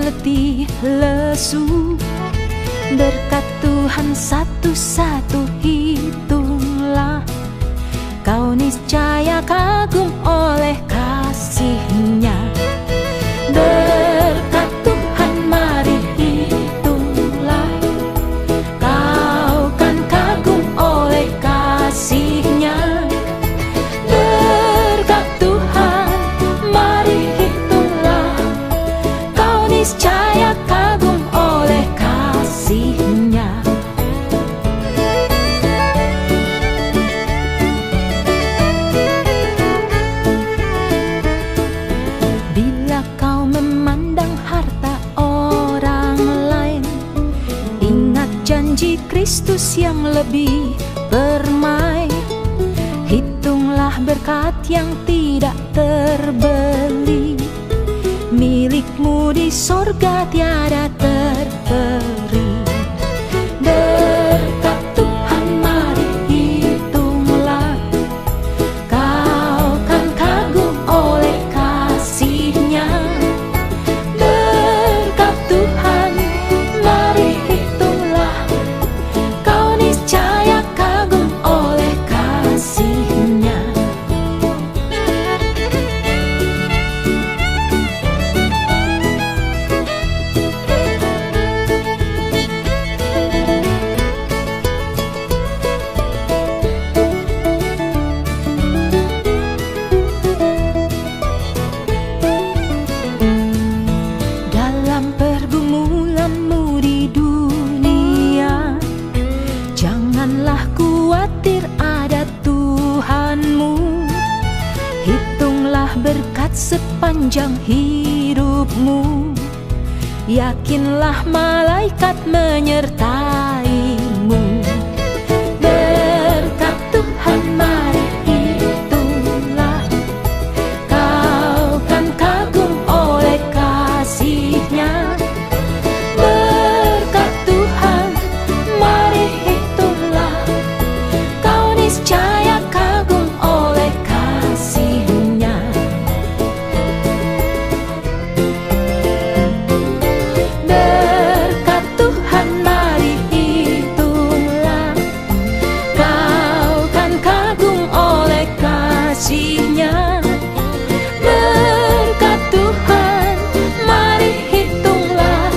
letih lesu. Berkat Tuhan satu-satu hitunglah, kau niscaya kagum oleh kasih-Nya. Berkat Tuhan mari hitunglah, kau kan kagum oleh kasih-Nya. Berkat Tuhan mari hitunglah, kau niscaya kagum oleh kasih-Nya. Bila kau memandang harta orang lain, ingat janji Kristus yang lebih permai. Hitunglah berkat yang tidak terbeli, milikmu di sorga tiada terperi. Berkat Tuhan mari hitunglah, kau kan kagum oleh kasih-Nya. Berkat Tuhan mari hitunglah, kau niscaya kagum oleh kasih-Nya. Dalam pergumulanmu di dunia, janganlah khawatir, ada Tuhanmu. Hitunglah berkat sepanjang hidupmu, yakinlah malaikat menyertaimu. Berkat Tuhan mari hitunglah, kau kan kagum oleh kasih-Nya. Berkat Tuhan mari hitunglah, kau niscaya kagum oleh kasih-Nya. Berkat Tuhan mari hitunglah, kau kan kagum oleh kasih-Nya. Berkat Tuhan mari hitunglah,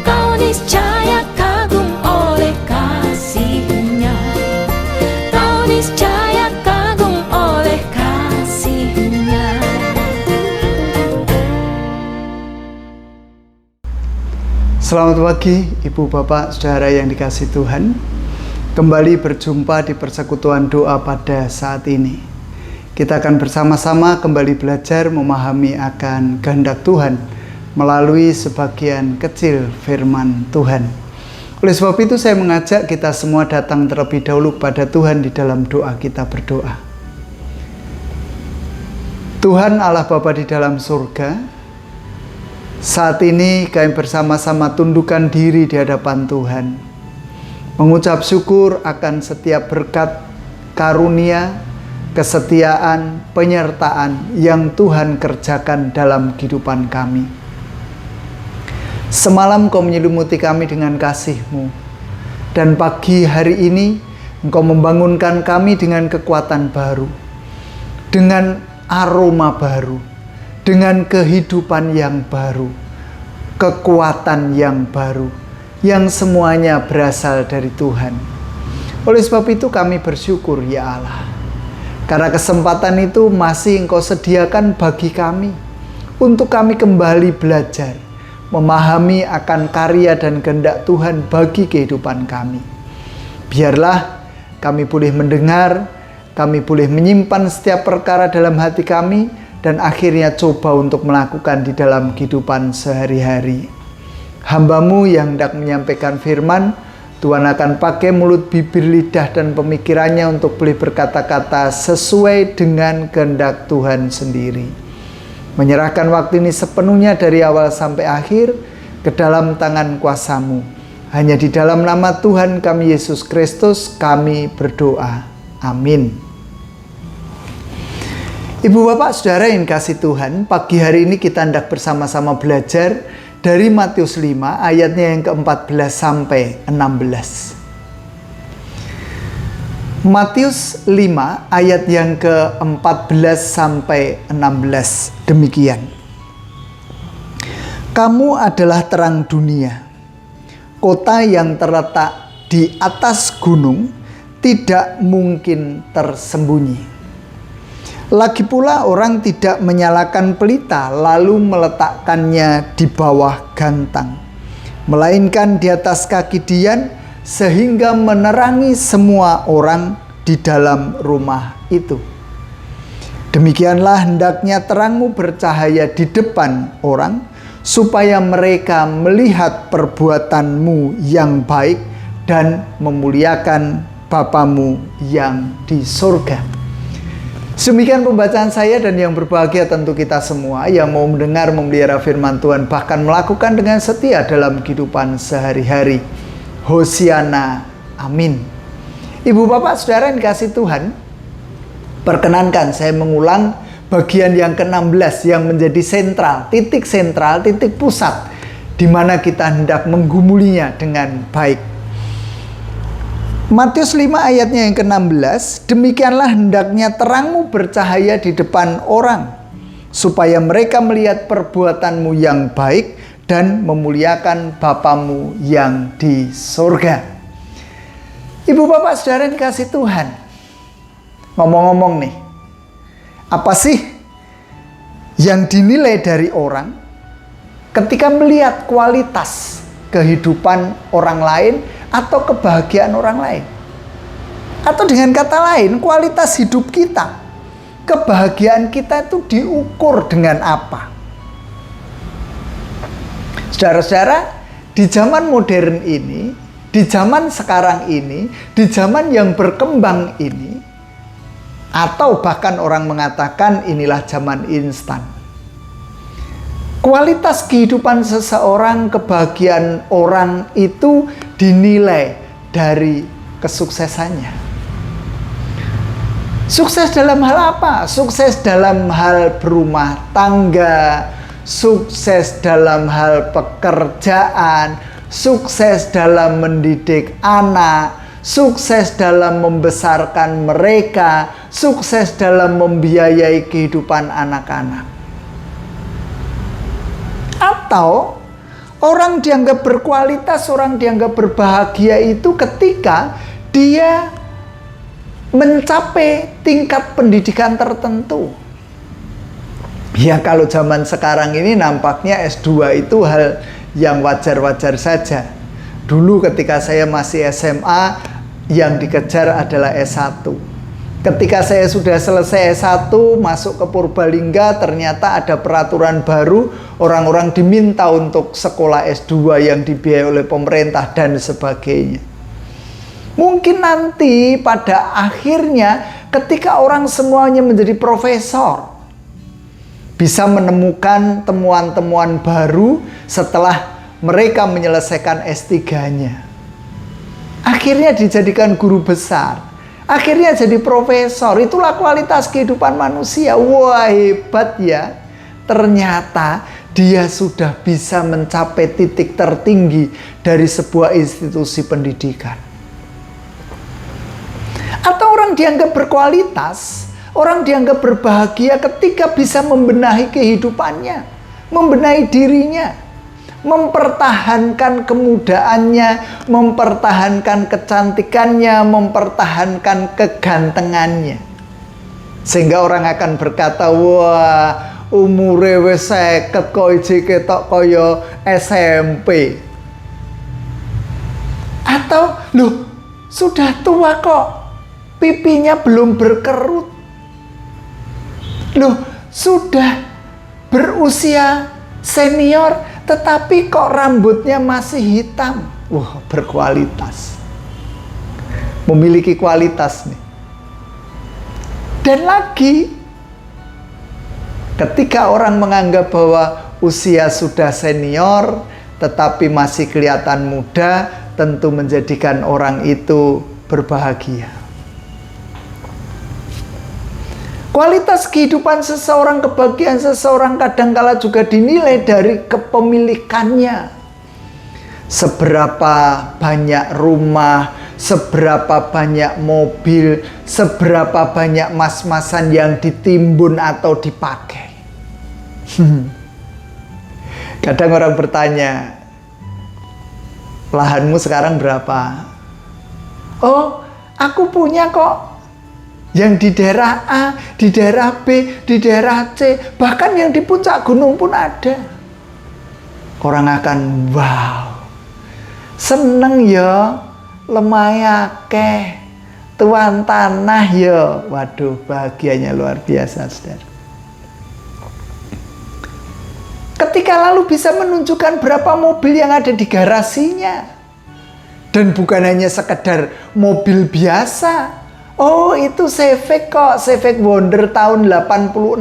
kau niscaya kagum oleh kasih-Nya. Kau niscaya kagum oleh kasih-Nya. Selamat pagi Ibu Bapak Saudara yang dikasihi Tuhan. Kembali berjumpa di persekutuan doa pada saat ini. Kita akan bersama-sama kembali belajar memahami akan kehendak Tuhan melalui sebagian kecil firman Tuhan. Oleh sebab itu saya mengajak kita semua datang terlebih dahulu pada Tuhan di dalam doa kita berdoa. Tuhan Allah Bapa di dalam surga, saat ini kami bersama-sama tundukkan diri di hadapan Tuhan, mengucap syukur akan setiap berkat, karunia, kesetiaan, penyertaan yang Tuhan kerjakan dalam kehidupan kami. Semalam Kau menyelimuti kami dengan kasih-Mu, dan pagi hari ini Engkau membangunkan kami dengan kekuatan baru, dengan aroma baru, dengan kehidupan yang baru, kekuatan yang baru, yang semuanya berasal dari Tuhan. Oleh sebab itu kami bersyukur ya Allah, karena kesempatan itu masih Engkau sediakan bagi kami, untuk kami kembali belajar, memahami akan karya dan kehendak Tuhan bagi kehidupan kami. Biarlah kami boleh mendengar, kami boleh menyimpan setiap perkara dalam hati kami, dan akhirnya coba untuk melakukan di dalam kehidupan sehari-hari. Hamba-Mu yang hendak menyampaikan firman, Tuhan akan pakai mulut, bibir, lidah, dan pemikirannya untuk boleh berkata-kata sesuai dengan kehendak Tuhan sendiri. Menyerahkan waktu ini sepenuhnya dari awal sampai akhir ke dalam tangan kuasa-Mu. Hanya di dalam nama Tuhan kami Yesus Kristus kami berdoa. Amin. Ibu bapak saudara yang kasih Tuhan, pagi hari ini kita hendak bersama-sama belajar dari Matius 5 ayatnya yang ke-14 sampai 16. Matius 5 ayat yang ke-14 sampai 16 demikian. Kamu adalah terang dunia. Kota yang terletak di atas gunung tidak mungkin tersembunyi. Lagi pula orang tidak menyalakan pelita lalu meletakkannya di bawah gantang, melainkan di atas kaki dian sehingga menerangi semua orang di dalam rumah itu. Demikianlah hendaknya terangmu bercahaya di depan orang, supaya mereka melihat perbuatanmu yang baik dan memuliakan Bapamu yang di surga. Demikian pembacaan saya, dan yang berbahagia tentu kita semua yang mau mendengar, memelihara firman Tuhan, bahkan melakukan dengan setia dalam kehidupan sehari-hari. Hosiana, amin. Ibu bapak saudara yang dikasih Tuhan, perkenankan saya mengulang bagian yang ke-16 yang menjadi sentral, titik pusat di mana kita hendak menggumulinya dengan baik. Matius 5 ayatnya yang ke-16, demikianlah hendaknya terangmu bercahaya di depan orang, supaya mereka melihat perbuatanmu yang baik dan memuliakan Bapamu yang di surga. Ibu bapak saudara yang dikasih Tuhan, ngomong-ngomong nih, apa sih yang dinilai dari orang ketika melihat kualitas kehidupan orang lain atau kebahagiaan orang lain? Atau dengan kata lain, kualitas hidup kita, kebahagiaan kita itu diukur dengan apa? Saudara-saudara, di zaman modern ini, di zaman sekarang ini, di zaman yang berkembang ini, atau bahkan orang mengatakan inilah zaman instan, kualitas kehidupan seseorang, kebahagiaan orang itu dinilai dari kesuksesannya. Sukses dalam hal apa? Sukses dalam hal berumah tangga, sukses dalam hal pekerjaan, sukses dalam mendidik anak, sukses dalam membesarkan mereka, sukses dalam membiayai kehidupan anak-anak. Atau orang dianggap berkualitas, orang dianggap berbahagia itu ketika dia mencapai tingkat pendidikan tertentu. Ya, kalau zaman sekarang ini nampaknya S2 itu hal yang wajar-wajar saja. Dulu ketika saya masih SMA, yang dikejar adalah S1. Ketika saya sudah selesai S1, masuk ke Purbalingga, ternyata ada peraturan baru, orang-orang diminta untuk sekolah S2 yang dibiayai oleh pemerintah dan sebagainya. Mungkin nanti pada akhirnya ketika orang semuanya menjadi profesor, bisa menemukan temuan-temuan baru setelah mereka menyelesaikan S3-nya. Akhirnya dijadikan guru besar, akhirnya jadi profesor. Itulah kualitas kehidupan manusia. Wah, hebat ya. Ternyata dia sudah bisa mencapai titik tertinggi dari sebuah institusi pendidikan. Atau orang dianggap berkualitas, orang dianggap berbahagia ketika bisa membenahi kehidupannya, membenahi dirinya, mempertahankan kemudaannya, mempertahankan kecantikannya, mempertahankan kegantengannya. Sehingga orang akan berkata, wah, umure wis 50 kok iki ketok kaya SMP. Atau, loh, sudah tua kok pipinya belum berkerut. Loh, sudah berusia senior tetapi kok rambutnya masih hitam. Wah, berkualitas. Memiliki kualitas nih. Dan lagi, ketika orang menganggap bahwa usia sudah senior tetapi masih kelihatan muda, tentu menjadikan orang itu berbahagia. Kualitas kehidupan seseorang, kebahagiaan seseorang kadangkala juga dinilai dari kepemilikannya. Seberapa banyak rumah, seberapa banyak mobil, seberapa banyak mas-masan yang ditimbun atau dipakai. Kadang orang bertanya, lahanmu sekarang berapa? Oh, aku punya kok. Yang di daerah A, di daerah B, di daerah C, bahkan yang di puncak gunung pun ada. Orang akan wow, seneng ya, lemah akeh, tuan tanah ya. Waduh, bahagianya luar biasa, saudara. Ketika lalu bisa menunjukkan berapa mobil yang ada di garasinya. Dan bukan hanya sekedar mobil biasa. Oh, itu Civic kok, Civic Wonder tahun 86.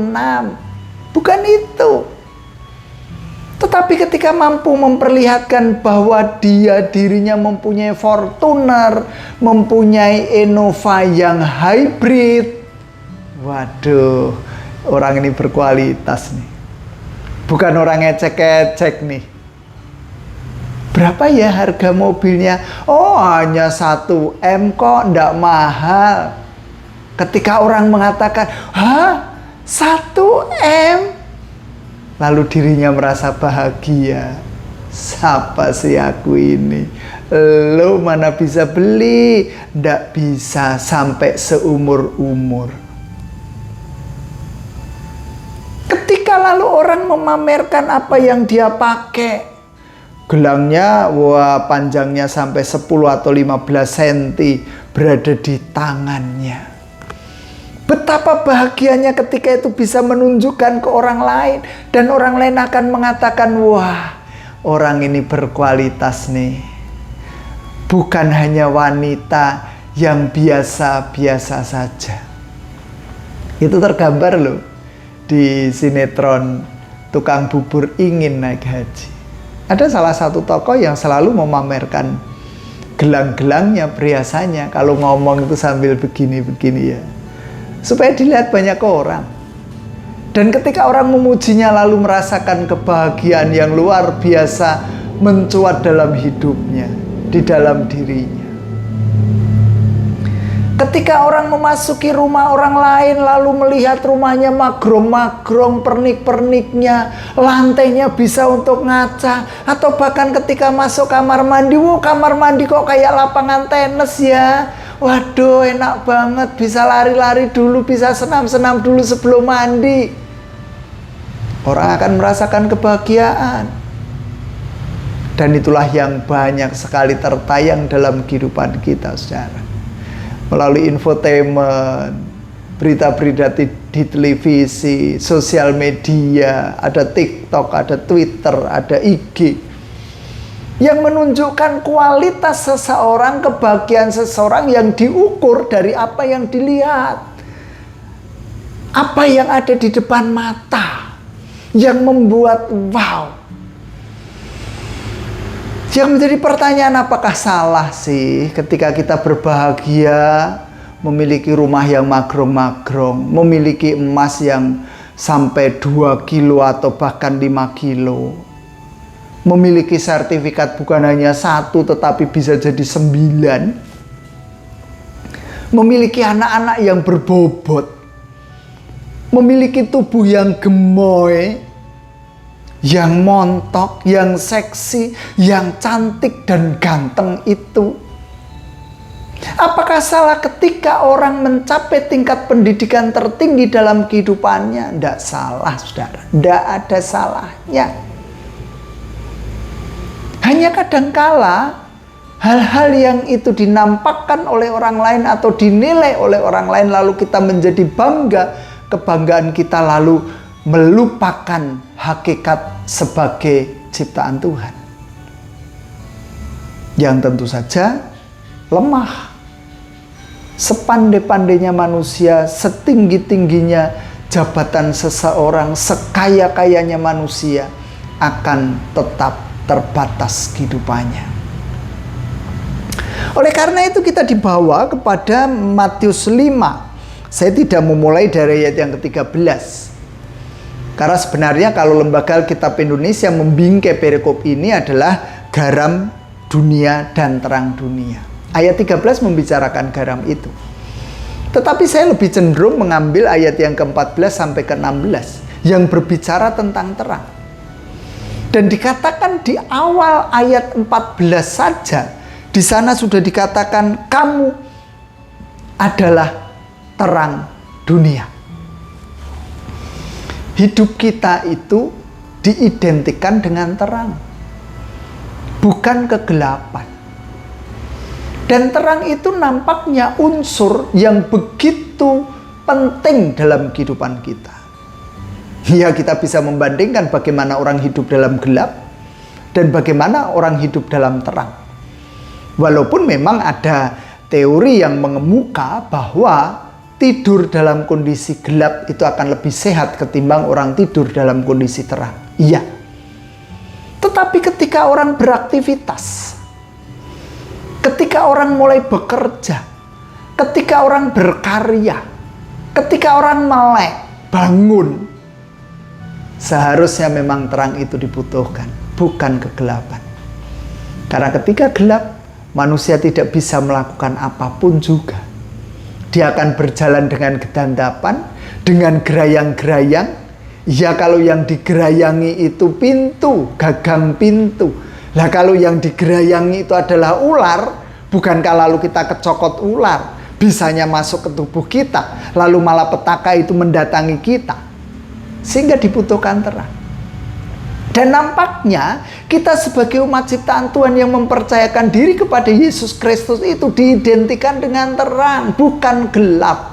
Bukan itu. Tetapi ketika mampu memperlihatkan bahwa dirinya mempunyai Fortuner, mempunyai Innova yang hybrid. Waduh, orang ini berkualitas nih. Bukan orang ecek-ecek nih. Berapa ya harga mobilnya? Oh, hanya 1 M kok, ndak mahal. Ketika orang mengatakan, hah? 1 M? Lalu dirinya merasa bahagia. Siapa sih aku ini? Lo mana bisa beli? Ndak bisa sampai seumur-umur. Ketika lalu orang memamerkan apa yang dia pakai, gelangnya, wah panjangnya sampai 10 atau 15 cm berada di tangannya. Betapa bahagianya ketika itu bisa menunjukkan ke orang lain. Dan orang lain akan mengatakan, wah orang ini berkualitas nih. Bukan hanya wanita yang biasa-biasa saja. Itu tergambar loh di sinetron Tukang Bubur Ingin Naik Haji. Ada salah satu tokoh yang selalu memamerkan gelang-gelangnya, perhiasannya. Kalau ngomong itu sambil begini-begini ya. Supaya dilihat banyak orang. Dan ketika orang memujinya lalu merasakan kebahagiaan yang luar biasa mencuat dalam hidupnya, di dalam dirinya. Ketika orang memasuki rumah orang lain lalu melihat rumahnya magrong-magrong, pernik-perniknya, lantainya bisa untuk ngaca, atau bahkan ketika masuk kamar mandi, kamar mandi kok kayak lapangan tenis ya. Waduh, enak banget, bisa lari-lari dulu, bisa senam-senam dulu sebelum mandi. Orang akan merasakan kebahagiaan. Dan itulah yang banyak sekali tertayang dalam kehidupan kita, saudara. Melalui infotainment, berita-berita di televisi, sosial media, ada TikTok, ada Twitter, ada IG, yang menunjukkan kualitas seseorang, kebahagiaan seseorang yang diukur dari apa yang dilihat, apa yang ada di depan mata, yang membuat wow. Yang menjadi pertanyaan, apakah salah sih ketika kita berbahagia, memiliki rumah yang magrong-magrong, memiliki emas yang sampai 2 kilo atau bahkan 5 kilo, memiliki sertifikat bukan hanya 1 tetapi bisa jadi 9, memiliki anak-anak yang berbobot, memiliki tubuh yang gemoy, yang montok, yang seksi, yang cantik dan ganteng itu. Apakah salah ketika orang mencapai tingkat pendidikan tertinggi dalam kehidupannya? Tidak salah, saudara. Tidak ada salahnya. Hanya kadangkala hal-hal yang itu dinampakkan oleh orang lain atau dinilai oleh orang lain, lalu kita menjadi bangga. Kebanggaan kita lalu melupakan hakikat sebagai ciptaan Tuhan yang tentu saja lemah. Sepandai-pandainya manusia, setinggi-tingginya jabatan seseorang, sekaya-kayanya manusia, akan tetap terbatas kehidupannya. Oleh karena itu kita dibawa kepada Matius 5 Saya tidak memulai dari ayat yang ke-13. Karena sebenarnya kalau Lembaga Alkitab Indonesia membingkai perikop ini adalah garam dunia dan terang dunia. Ayat 13 membicarakan garam itu. Tetapi saya lebih cenderung mengambil ayat yang ke-14 sampai ke-16 yang berbicara tentang terang. Dan dikatakan di awal ayat 14 saja, di sana sudah dikatakan kamu adalah terang dunia. Hidup kita itu diidentikan dengan terang, bukan kegelapan. Dan terang itu nampaknya unsur yang begitu penting dalam kehidupan kita. Ya, kita bisa membandingkan bagaimana orang hidup dalam gelap dan bagaimana orang hidup dalam terang. Walaupun memang ada teori yang mengemuka bahwa tidur dalam kondisi gelap itu akan lebih sehat ketimbang orang tidur dalam kondisi terang. Iya. Tetapi ketika orang beraktivitas, ketika orang mulai bekerja, ketika orang berkarya, ketika orang melek, bangun, seharusnya memang terang itu dibutuhkan, bukan kegelapan. Karena ketika gelap, manusia tidak bisa melakukan apapun juga. Dia akan berjalan dengan kedandapan, dengan gerayang-gerayang. Ya, kalau yang digerayangi itu pintu, gagang pintu. Lah kalau yang digerayangi itu adalah ular, bukankah lalu kita kecokot ular, bisanya masuk ke tubuh kita, lalu malapetaka itu mendatangi kita. Sehingga dibutuhkan terang. Dan nampaknya kita sebagai umat ciptaan Tuhan yang mempercayakan diri kepada Yesus Kristus itu diidentikan dengan terang, bukan gelap.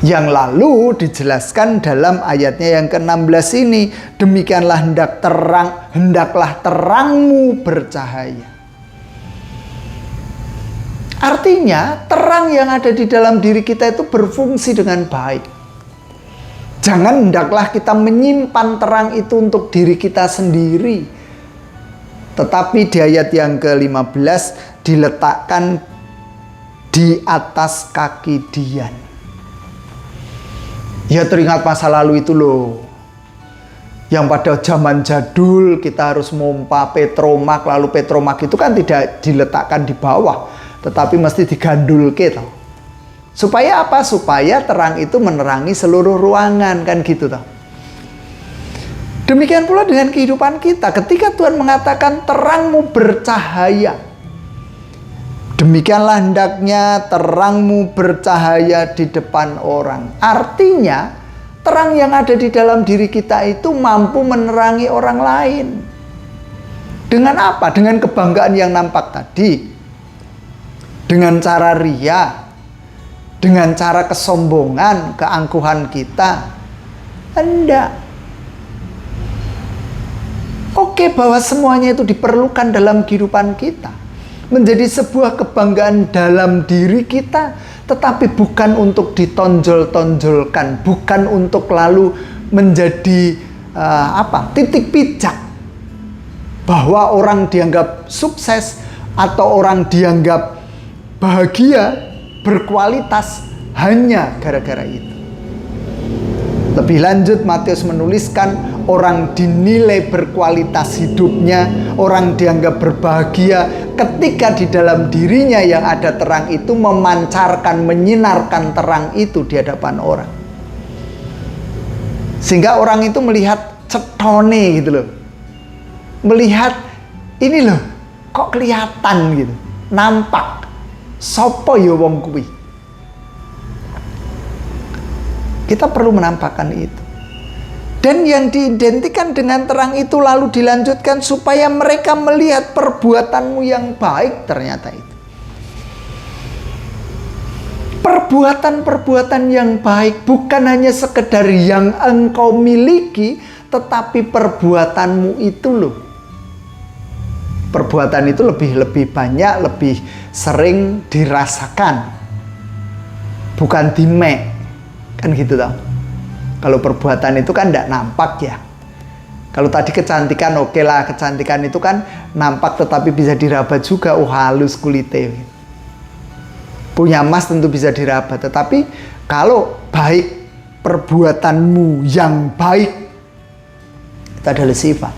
Yang lalu dijelaskan dalam ayatnya yang ke-16 ini, demikianlah hendaklah terangmu bercahaya. Artinya terang yang ada di dalam diri kita itu berfungsi dengan baik. Jangan hendaklah kita menyimpan terang itu untuk diri kita sendiri. Tetapi di ayat yang ke-15 diletakkan di atas kaki Dian. Ya, teringat masa lalu itu loh. Yang pada zaman jadul kita harus mompa petromak. Lalu petromak itu kan tidak diletakkan di bawah, tetapi mesti digandulke toh. Supaya apa? Supaya terang itu menerangi seluruh ruangan, kan gitu toh. Demikian pula dengan kehidupan kita. Ketika Tuhan mengatakan terangmu bercahaya, demikianlah hendaknya terangmu bercahaya di depan orang. Artinya terang yang ada di dalam diri kita itu mampu menerangi orang lain. Dengan apa? Dengan kebanggaan yang nampak tadi. Dengan cara ria, dengan cara kesombongan, keangkuhan kita. Hendak. Oke, bahwa semuanya itu diperlukan dalam kehidupan kita. Menjadi sebuah kebanggaan dalam diri kita, tetapi bukan untuk ditonjol-tonjolkan, bukan untuk lalu menjadi titik pijak bahwa orang dianggap sukses atau orang dianggap bahagia, berkualitas hanya gara-gara itu. Lebih lanjut, Matius menuliskan orang dinilai berkualitas hidupnya, orang dianggap berbahagia ketika di dalam dirinya yang ada terang itu memancarkan, menyinarkan terang itu di hadapan orang. Sehingga orang itu melihat cetone gitu loh. Melihat ini loh, kok kelihatan gitu, nampak. Sopo ya wong kuwi. Kita perlu menampakkan itu. Dan yang diidentikan dengan terang itu lalu dilanjutkan supaya mereka melihat perbuatanmu yang baik ternyata itu. Perbuatan-perbuatan yang baik bukan hanya sekedar yang engkau miliki, tetapi perbuatanmu itu loh. Perbuatan itu lebih banyak, lebih sering dirasakan, bukan dimek, kan gitu tau. Kalau perbuatan itu kan tidak nampak ya. Kalau tadi kecantikan oke lah, kecantikan itu kan nampak tetapi bisa diraba juga, halus kulitnya. Punya emas tentu bisa diraba, tetapi kalau baik perbuatanmu yang baik, itu adalah sifat.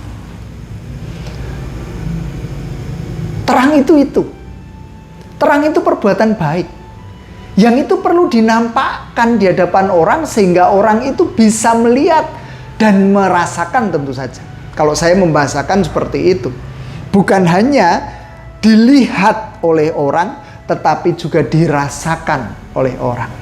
Terang itu. Terang itu perbuatan baik. Yang itu perlu dinampakkan di hadapan orang sehingga orang itu bisa melihat dan merasakan tentu saja. Kalau saya membahasakan seperti itu, bukan hanya dilihat oleh orang, tetapi juga dirasakan oleh orang.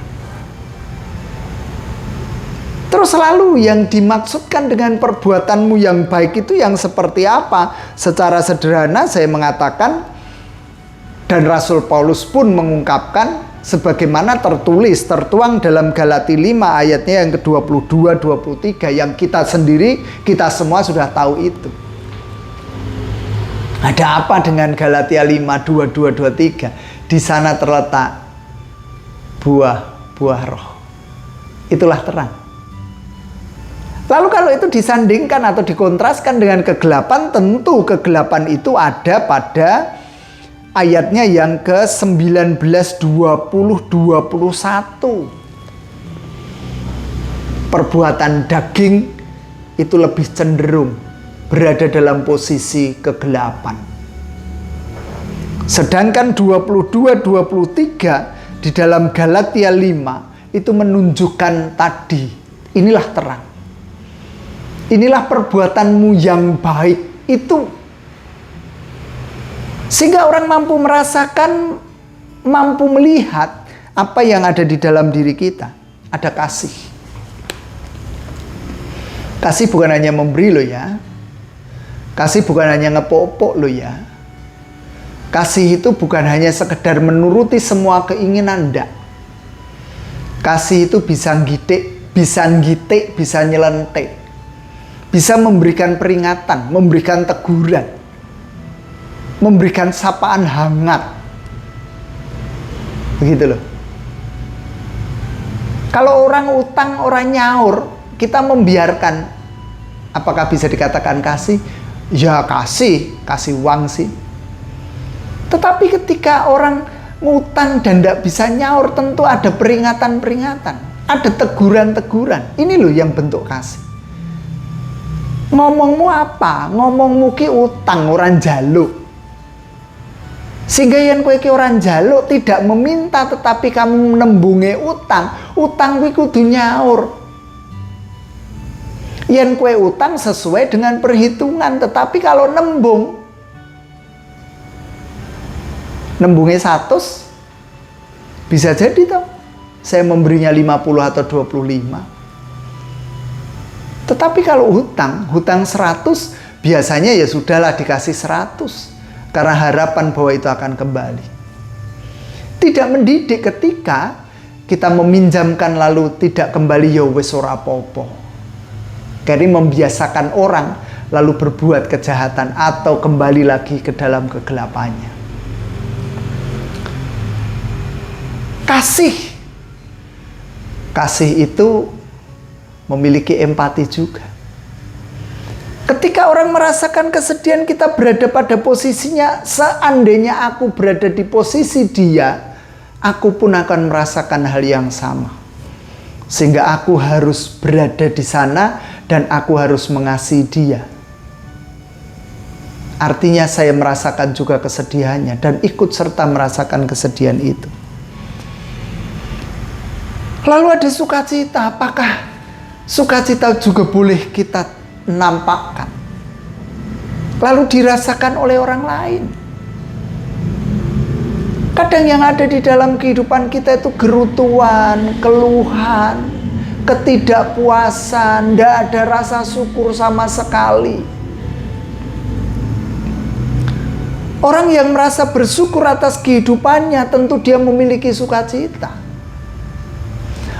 Terus lalu yang dimaksudkan dengan perbuatanmu yang baik itu yang seperti apa? Secara sederhana saya mengatakan, dan Rasul Paulus pun mengungkapkan sebagaimana tertuang dalam Galati 5 ayatnya yang ke-22, 23 yang kita semua sudah tahu itu. Ada apa dengan Galatia 5, 22, 23? Di sana terletak buah roh. Itulah terang. Lalu kalau itu disandingkan atau dikontraskan dengan kegelapan, tentu kegelapan itu ada pada ayatnya yang ke-19, 20, 21. Perbuatan daging itu lebih cenderung berada dalam posisi kegelapan. Sedangkan 22, 23 di dalam Galatia 5 itu menunjukkan tadi, inilah terang. Inilah perbuatanmu yang baik itu. Sehingga orang mampu merasakan, mampu melihat apa yang ada di dalam diri kita. Ada kasih. Kasih bukan hanya memberi loh ya. Kasih bukan hanya ngepopok loh ya. Kasih itu bukan hanya sekedar menuruti semua keinginan, enggak. Kasih itu bisa ngitik, bisa nyelentik. Bisa memberikan peringatan, memberikan teguran. Memberikan sapaan hangat. Begitu loh. Kalau orang utang, orang nyaur, kita membiarkan, apakah bisa dikatakan kasih? Ya kasih uang sih. Tetapi ketika orang ngutang dan tidak bisa nyaur, tentu ada peringatan-peringatan, ada teguran-teguran. Ini loh yang bentuk kasih. Ngomongmu apa? Ngomongmu ki utang, orang jaluk. Sehingga yang kowe ki orang jaluk tidak meminta, tetapi kamu nembunge utang kuwi kudu nyaur. Yen kowe utang sesuai dengan perhitungan, tetapi kalau nembungnya 100, bisa jadi toh saya memberinya 50 atau 25. Tetapi kalau hutang 100, biasanya ya sudahlah dikasih 100. Karena harapan bahwa itu akan kembali. Tidak mendidik ketika kita meminjamkan lalu tidak kembali, ya wis ora apa-apa. Jadi membiasakan orang lalu berbuat kejahatan atau kembali lagi ke dalam kegelapannya. Kasih itu memiliki empati juga. Ketika orang merasakan kesedihan, kita berada pada posisinya. Seandainya aku berada di posisi dia, aku pun akan merasakan hal yang sama. Sehingga aku harus berada di sana dan aku harus mengasihi dia. Artinya saya merasakan juga kesedihannya dan ikut serta merasakan kesedihan itu. Lalu ada sukacita. Apakah sukacita juga boleh kita nampakkan, lalu dirasakan oleh orang lain? Kadang yang ada di dalam kehidupan kita itu gerutuan, keluhan, ketidakpuasan, tidak ada rasa syukur sama sekali. Orang yang merasa bersyukur atas kehidupannya, tentu dia memiliki sukacita.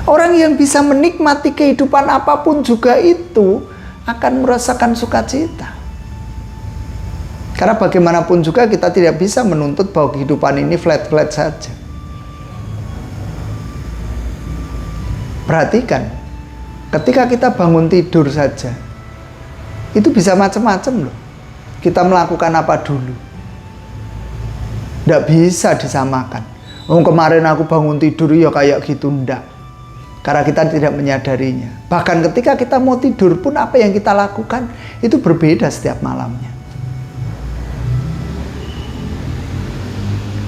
Orang yang bisa menikmati kehidupan apapun juga itu akan merasakan sukacita. Karena bagaimanapun juga kita tidak bisa menuntut bahwa kehidupan ini flat-flat saja. Perhatikan, ketika kita bangun tidur saja, itu bisa macam-macam loh. Kita melakukan apa dulu? Tidak bisa disamakan. Oh, kemarin aku bangun tidur ya kayak gitu, ndak. Karena kita tidak menyadarinya. Bahkan ketika kita mau tidur pun apa yang kita lakukan itu berbeda setiap malamnya.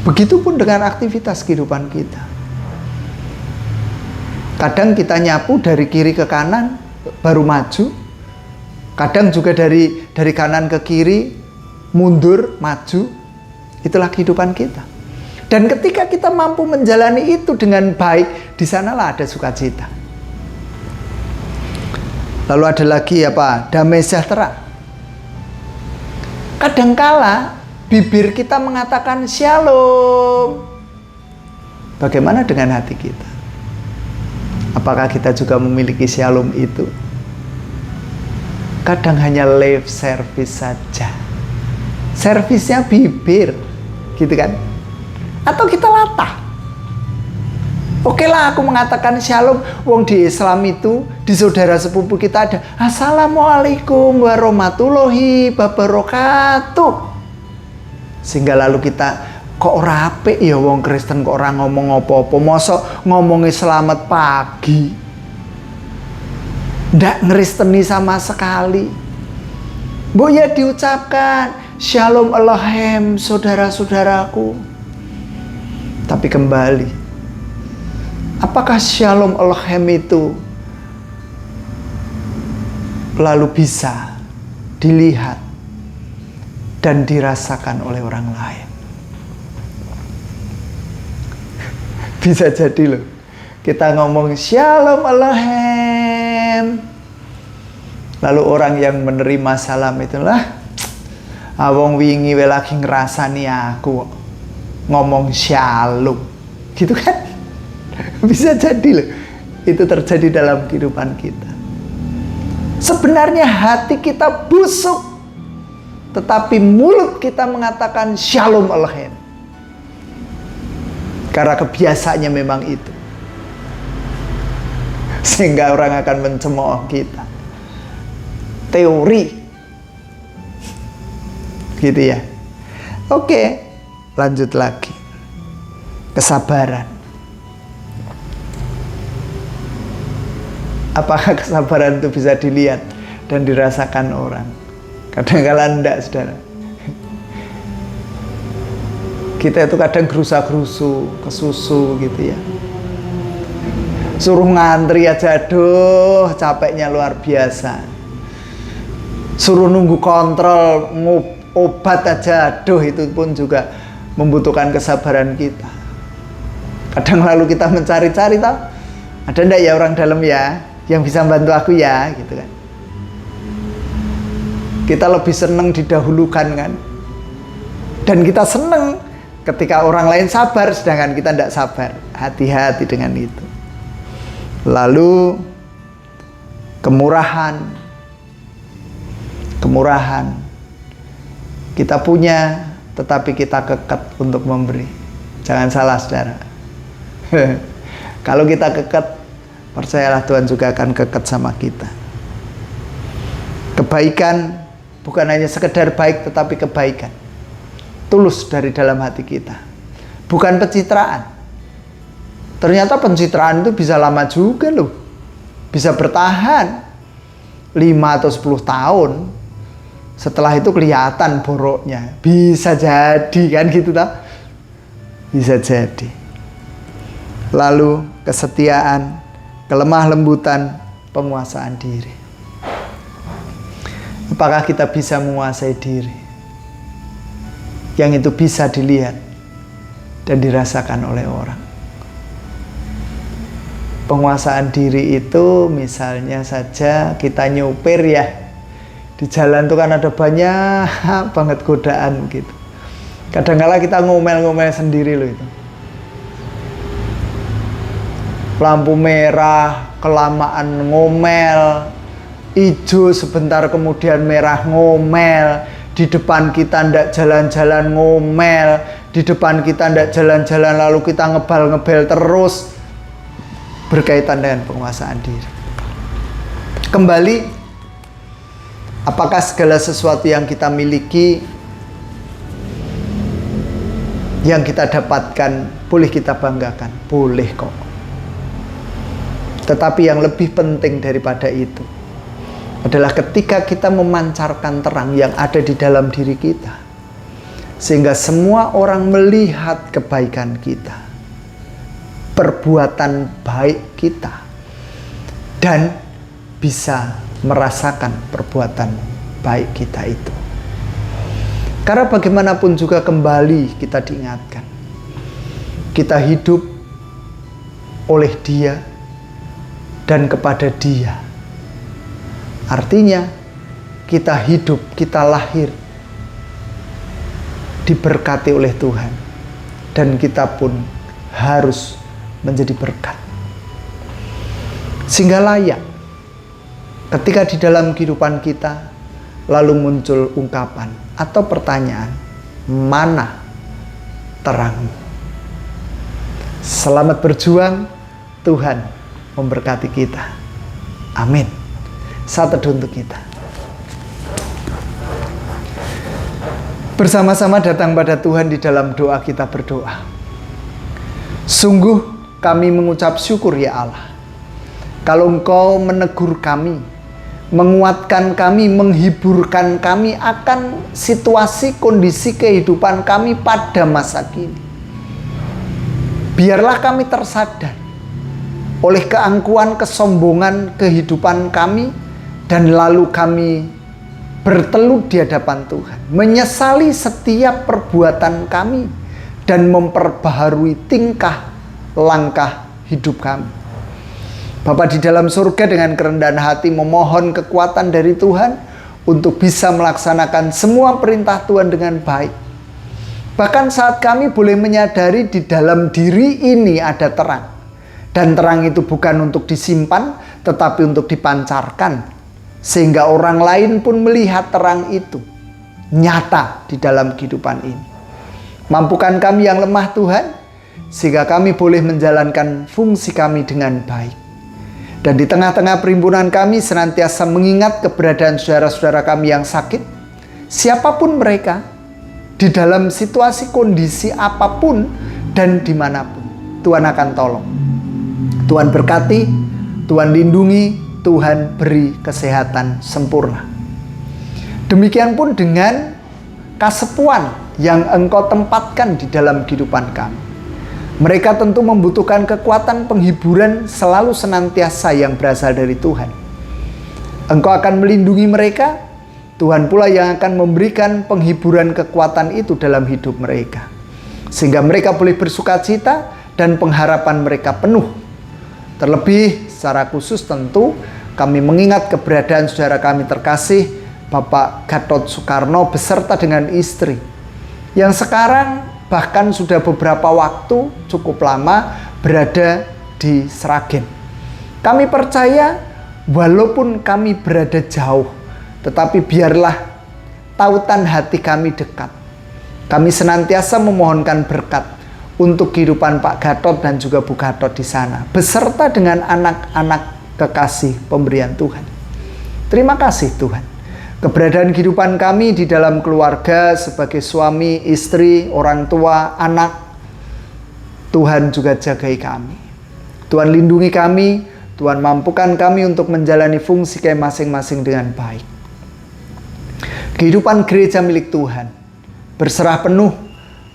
Begitupun dengan aktivitas kehidupan kita. Kadang kita nyapu dari kiri ke kanan baru maju. Kadang juga dari kanan ke kiri mundur, maju. Itulah kehidupan kita. Dan ketika kita mampu menjalani itu dengan baik, di sanalah ada sukacita. Lalu ada lagi apa? Damai sejahtera. Kadangkala bibir kita mengatakan shalom. Bagaimana dengan hati kita? Apakah kita juga memiliki shalom itu? Kadang hanya lip service saja. Servisnya bibir, gitu kan? Atau kita latah. Oke lah aku mengatakan shalom. Wong di Islam itu, di saudara sepupu kita ada assalamualaikum warahmatullahi wabarakatuh. Sehingga lalu kita kok ora apik ya wong Kristen kok ora ngomong apa-apa. Mosok ngomongnya selamat pagi. Ndak ngeristeni sama sekali. Mbok ya diucapkan shalom Aleichem saudara-saudaraku. Tapi kembali, apakah shalom Aleichem itu lalu bisa dilihat dan dirasakan oleh orang lain? Bisa jadi loh, kita ngomong shalom Aleichem, lalu orang yang menerima salam itulah awong wingi we lagi ngrasani aku ngomong shalom, gitu kan? Bisa jadi loh, itu terjadi dalam kehidupan kita. Sebenarnya hati kita busuk, tetapi mulut kita mengatakan shalom Aleichem. Karena kebiasaannya memang itu. Sehingga orang akan mencemooh kita. Teori. Gitu ya. Oke. Lanjut lagi. Kesabaran. Apakah kesabaran itu bisa dilihat dan dirasakan orang? Kadang-kadang enggak, saudara. Kita itu kadang gerusa-gerusu, kesusu gitu ya. Suruh ngantri aja, aduh capeknya luar biasa. Suruh nunggu kontrol, obat aja, aduh itu pun juga membutuhkan kesabaran kita. Kadang lalu kita mencari-cari, tahu ada enggak ya orang dalam ya yang bisa bantu aku ya, gitu kan. Kita lebih senang didahulukan kan. Dan kita senang ketika orang lain sabar sedangkan kita tidak sabar. Hati-hati dengan itu. Lalu kemurahan. Kita punya tetapi kita kekeh untuk memberi. Jangan salah, saudara. Kalau kita kekeh, percayalah Tuhan juga akan kekeh sama kita. Kebaikan bukan hanya sekedar baik tetapi kebaikan. Tulus dari dalam hati kita. Bukan pencitraan. Ternyata pencitraan itu bisa lama juga loh. Bisa bertahan 5 atau 10 tahun. Setelah itu kelihatan boroknya. Bisa jadi kan gitu tak? Bisa jadi. Lalu kesetiaan, kelemah lembutan, penguasaan diri. Apakah kita bisa menguasai diri? Yang itu bisa dilihat dan dirasakan oleh orang. Penguasaan diri itu misalnya saja kita nyupir ya. Di jalan tuh kan ada banyak banget godaan gitu. Kadang-kala kita ngomel-ngomel sendiri loh itu. Lampu merah, kelamaan ngomel. Ijo sebentar kemudian merah ngomel. Di depan kita ndak jalan-jalan ngomel. Di depan kita ndak jalan-jalan lalu kita ngebal-ngebel terus. Berkaitan dengan penguasaan diri. Kembali, apakah segala sesuatu yang kita miliki, yang kita dapatkan boleh kita banggakan, boleh kok. Tetapi yang lebih penting daripada itu adalah ketika kita memancarkan terang yang ada di dalam diri kita, sehingga semua orang melihat kebaikan kita, perbuatan baik kita, dan bisa merasakan perbuatan baik kita itu. Karena bagaimanapun juga kembali kita diingatkan, kita hidup oleh Dia dan kepada Dia. Artinya kita hidup, kita lahir diberkati oleh Tuhan, dan kita pun harus menjadi berkat. Sehingga layak ketika di dalam kehidupan kita lalu muncul ungkapan atau pertanyaan, mana terangmu? Selamat berjuang, Tuhan memberkati kita. Amin. Saat teduh untuk kita. Bersama-sama datang pada Tuhan di dalam doa kita berdoa. Sungguh kami mengucap syukur ya Allah, kalau Engkau menegur kami, menguatkan kami, menghiburkan kami akan situasi kondisi kehidupan kami pada masa kini. Biarlah kami tersadar oleh keangkuhan, kesombongan kehidupan kami, dan lalu kami bertelut di hadapan Tuhan, menyesali setiap perbuatan kami dan memperbaharui tingkah langkah hidup kami. Bapa di dalam surga, dengan kerendahan hati memohon kekuatan dari Tuhan untuk bisa melaksanakan semua perintah Tuhan dengan baik. Bahkan saat kami boleh menyadari di dalam diri ini ada terang, dan terang itu bukan untuk disimpan tetapi untuk dipancarkan, sehingga orang lain pun melihat terang itu nyata di dalam kehidupan ini. Mampukan kami yang lemah Tuhan, sehingga kami boleh menjalankan fungsi kami dengan baik. Dan di tengah-tengah perimpunan kami senantiasa mengingat keberadaan saudara-saudara kami yang sakit, siapapun mereka, di dalam situasi kondisi apapun dan dimanapun, Tuhan akan tolong. Tuhan berkati, Tuhan lindungi, Tuhan beri kesehatan sempurna. Demikian pun dengan kasepuan yang Engkau tempatkan di dalam kehidupan kami. Mereka tentu membutuhkan kekuatan penghiburan selalu senantiasa yang berasal dari Tuhan. Engkau akan melindungi mereka, Tuhan pula yang akan memberikan penghiburan kekuatan itu dalam hidup mereka, sehingga mereka boleh bersukacita dan pengharapan mereka penuh. Terlebih secara khusus tentu kami mengingat keberadaan saudara kami terkasih Bapak Gatot Soekarno beserta dengan istri, yang sekarang bahkan sudah beberapa waktu cukup lama berada di Sragen. Kami percaya walaupun kami berada jauh, tetapi biarlah tautan hati kami dekat. Kami senantiasa memohonkan berkat untuk kehidupan Pak Gatot dan juga Bu Gatot di sana, beserta dengan anak-anak kekasih pemberian Tuhan. Terima kasih Tuhan. Keberadaan kehidupan kami di dalam keluarga sebagai suami, istri, orang tua, anak, Tuhan juga jagai kami. Tuhan lindungi kami, Tuhan mampukan kami untuk menjalani fungsi kami masing-masing dengan baik. Kehidupan gereja milik Tuhan berserah penuh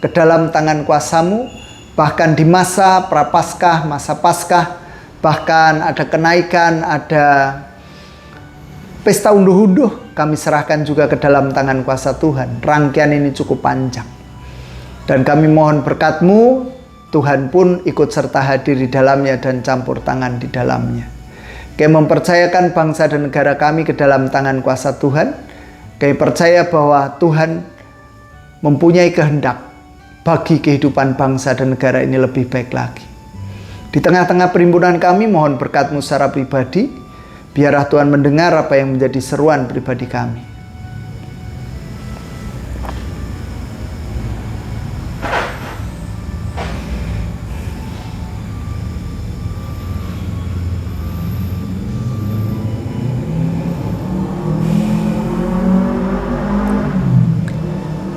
ke dalam tangan kuasa-Mu, bahkan di masa prapaskah, masa paskah, bahkan ada kenaikan, ada pesta unduh-unduh, kami serahkan juga ke dalam tangan kuasa Tuhan. Rangkaian ini cukup panjang, dan kami mohon berkat-Mu, Tuhan pun ikut serta hadir di dalamnya dan campur tangan di dalamnya. Kami mempercayakan bangsa dan negara kami ke dalam tangan kuasa Tuhan. Kami percaya bahwa Tuhan mempunyai kehendak bagi kehidupan bangsa dan negara ini lebih baik lagi. Di tengah-tengah perimpunan kami, mohon berkat-Mu secara pribadi. Biarlah Tuhan mendengar apa yang menjadi seruan pribadi kami.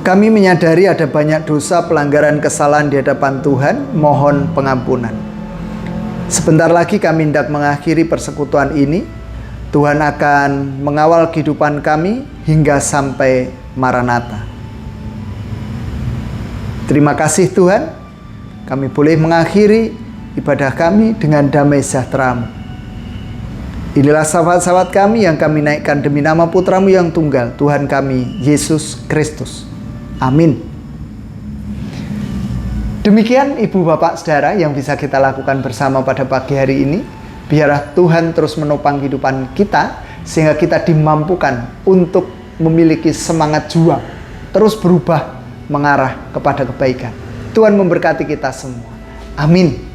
Kami menyadari ada banyak dosa, pelanggaran, kesalahan di hadapan Tuhan, mohon pengampunan. Sebentar lagi kami hendak mengakhiri persekutuan ini. Tuhan akan mengawal kehidupan kami hingga sampai Maranatha. Terima kasih Tuhan, kami boleh mengakhiri ibadah kami dengan damai sejahtera-Mu. Inilah sahabat-sahabat kami yang kami naikkan demi nama Putra-Mu yang tunggal, Tuhan kami, Yesus Kristus. Amin. Demikian Ibu Bapak Saudara yang bisa kita lakukan bersama pada pagi hari ini. Biarlah Tuhan terus menopang kehidupan kita sehingga kita dimampukan untuk memiliki semangat juang, terus berubah mengarah kepada kebaikan. Tuhan memberkati kita semua. Amin.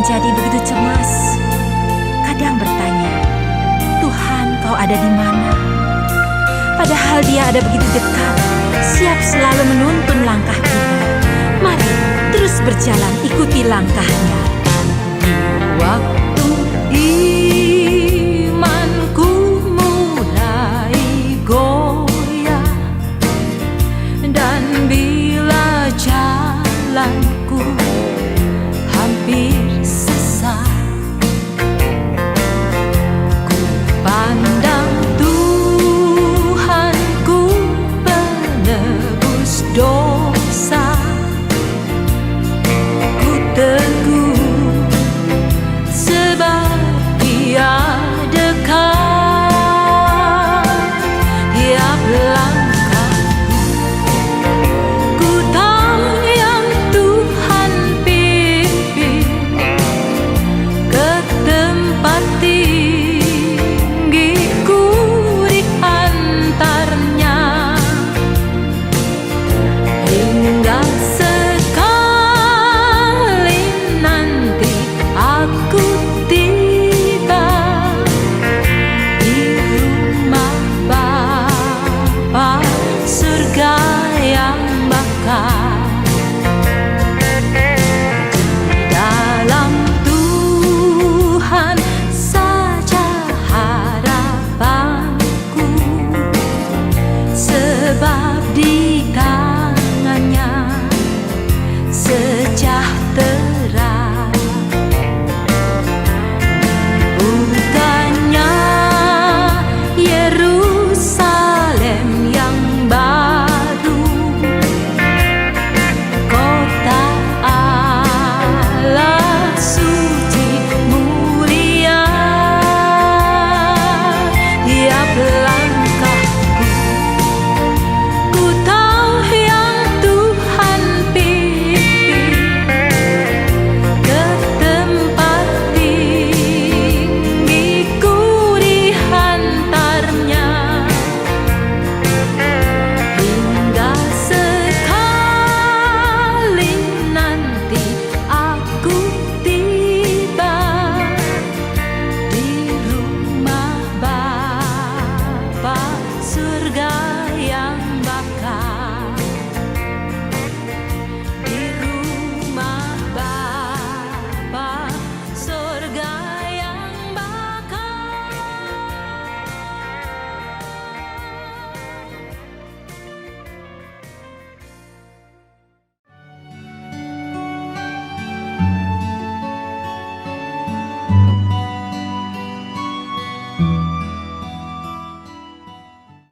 menjadi begitu cemas. Kadang bertanya, Tuhan, Kau ada di mana? Padahal Dia ada begitu dekat, siap selalu menuntun langkah kita. Mari terus berjalan, ikuti langkahnya. Waktu imanku mulai goyah, dan bila jalanku hampir sesat, ku pandang Tuhanku penebus dosa. Ku teguh sebab Dia dekat. Tiap langkahku ku tahu yang Tuhan pimpin ke tempat tinggiku diantarnya, hingga sekali nanti aku tiba di rumah Bapa surga yang bakal. Dalam Tuhan saja harapanku, sebab di tangannya sejahtera. Bukannya Yerusalem yang baru, kota Allah suci mulia. Tiap langkahku ku Tuhan.